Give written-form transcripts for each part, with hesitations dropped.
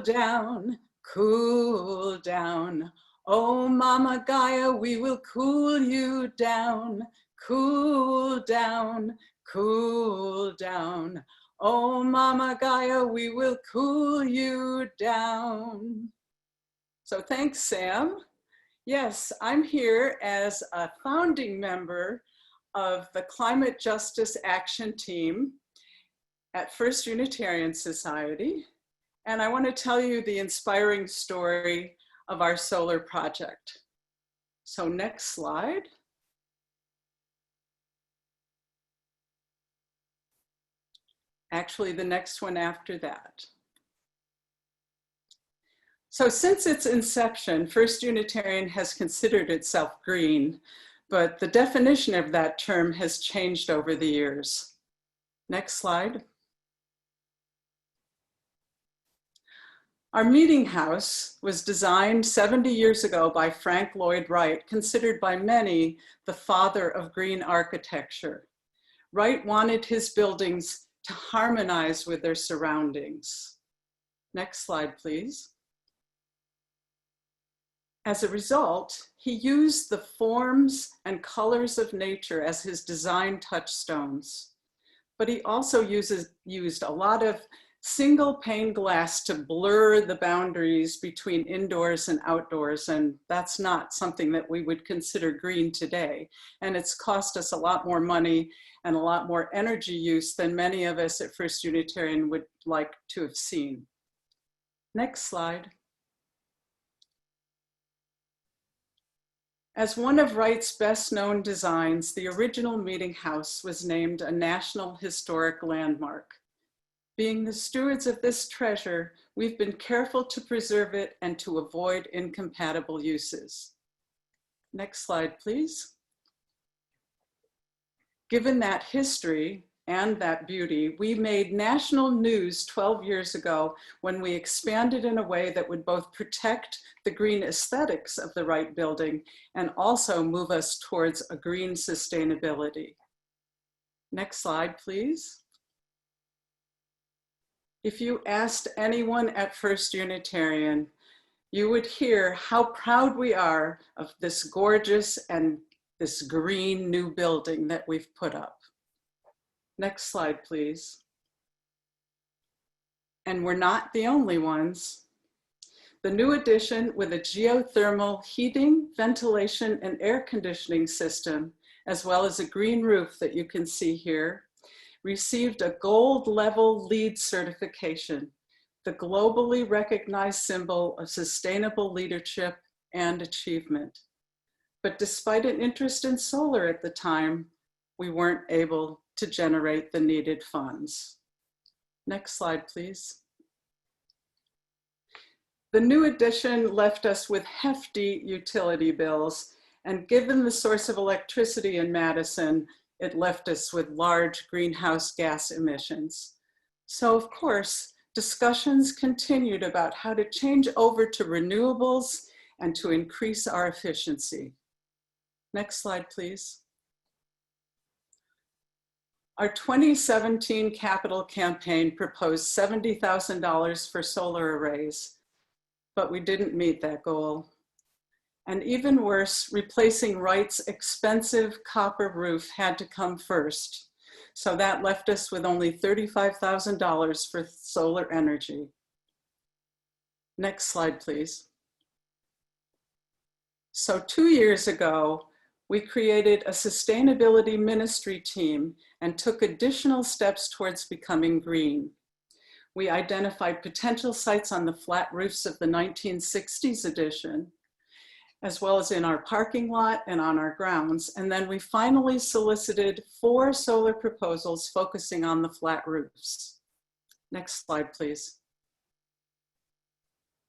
down, cool down. Oh, Mama Gaia, we will cool you down, cool down, cool down. Oh, Mama Gaia, we will cool you down. So thanks, Sam. Yes, I'm here as a founding member of the Climate Justice Action Team at First Unitarian Society. And I want to tell you the inspiring story of our solar project. So next slide. Actually, the next one after that. So since its inception, First Unitarian has considered itself green, but the definition of that term has changed over the years. Next slide. Our meeting house was designed 70 years ago by Frank Lloyd Wright, considered by many the father of green architecture. Wright wanted his buildings to harmonize with their surroundings. Next slide, please. As a result, he used the forms and colors of nature as his design touchstones, but he also used a lot of single pane glass to blur the boundaries between indoors and outdoors, and that's not something that we would consider green today. And it's cost us a lot more money and a lot more energy use than many of us at First Unitarian would like to have seen. Next slide. As one of Wright's best known designs, the original meeting house was named a National Historic Landmark. Being the stewards of this treasure, we've been careful to preserve it and to avoid incompatible uses. Next slide, please. Given that history and that beauty, we made national news 12 years ago when we expanded in a way that would both protect the green aesthetics of the Wright building and also move us towards a green sustainability. Next slide, please. If you asked anyone at First Unitarian, you would hear how proud we are of this gorgeous and this green new building that we've put up. Next slide, please. And we're not the only ones. The new addition with a geothermal heating, ventilation, and air conditioning system, as well as a green roof that you can see here, received a gold level LEED certification, the globally recognized symbol of sustainable leadership and achievement. But despite an interest in solar at the time, we weren't able to generate the needed funds. Next slide, please. The new addition left us with hefty utility bills, and given the source of electricity in Madison, it left us with large greenhouse gas emissions. So of course, discussions continued about how to change over to renewables and to increase our efficiency. Next slide, please. Our 2017 capital campaign proposed $70,000 for solar arrays, but we didn't meet that goal. And even worse, replacing Wright's expensive copper roof had to come first. So that left us with only $35,000 for solar energy. Next slide, please. So 2 years ago, we created a sustainability ministry team and took additional steps towards becoming green. We identified potential sites on the flat roofs of the 1960s edition, as well as in our parking lot and on our grounds. And then we finally solicited 4 solar proposals focusing on the flat roofs. Next slide, please.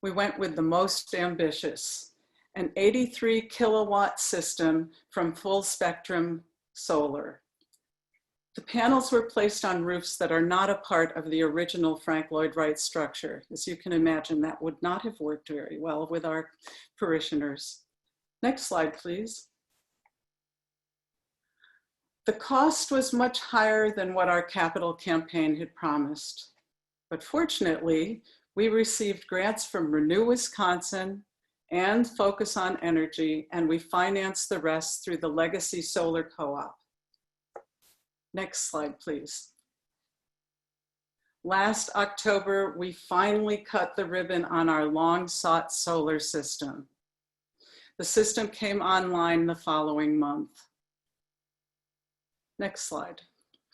We went with the most ambitious, an 83 kilowatt system from Full Spectrum Solar. The panels were placed on roofs that are not a part of the original Frank Lloyd Wright structure. As you can imagine, that would not have worked very well with our parishioners. Next slide, please. The cost was much higher than what our capital campaign had promised. But fortunately, We received grants from Renew Wisconsin and Focus on Energy, and we financed the rest through the Legacy Solar Co-op. Next slide, please. Last October, we finally cut the ribbon on our long-sought solar system. The system came online the following month. Next slide,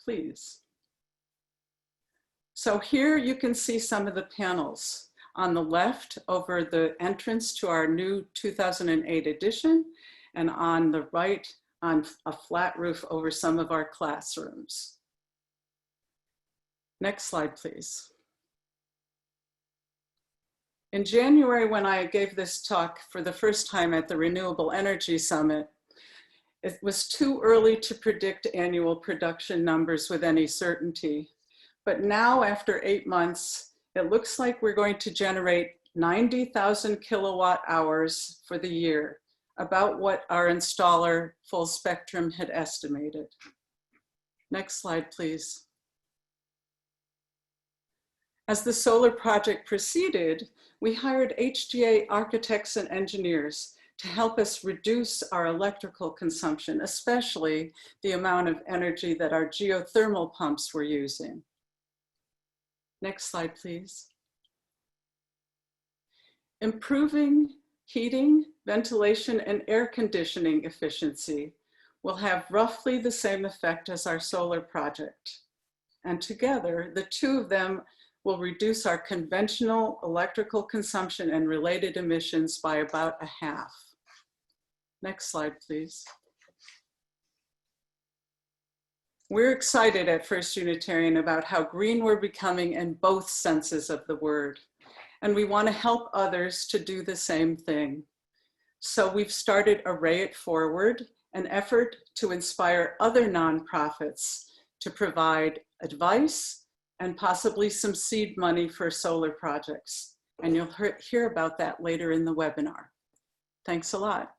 please. So here you can see some of the panels. On the left, over the entrance to our new 2008 edition, and on the right, on a flat roof over some of our classrooms. Next slide, please. In January, when I gave this talk for the first time at the Renewable Energy Summit, it was too early to predict annual production numbers with any certainty. But now, after 8 months, it looks like we're going to generate 90,000 kilowatt hours for the year, about what our installer Full Spectrum had estimated. Next slide, please. As the solar project proceeded, we hired HGA architects and engineers to help us reduce our electrical consumption, especially the amount of energy that our geothermal pumps were using. Next slide, please. Improving heating, ventilation, and air conditioning efficiency will have roughly the same effect as our solar project. And together, the two of them will reduce our conventional electrical consumption and related emissions by about a half. Next slide, please. We're excited at First Unitarian about how green we're becoming in both senses of the word. And we want to help others to do the same thing. So we've started Array It Forward, an effort to inspire other nonprofits to provide advice and possibly some seed money for solar projects. And you'll hear about that later in the webinar. Thanks a lot.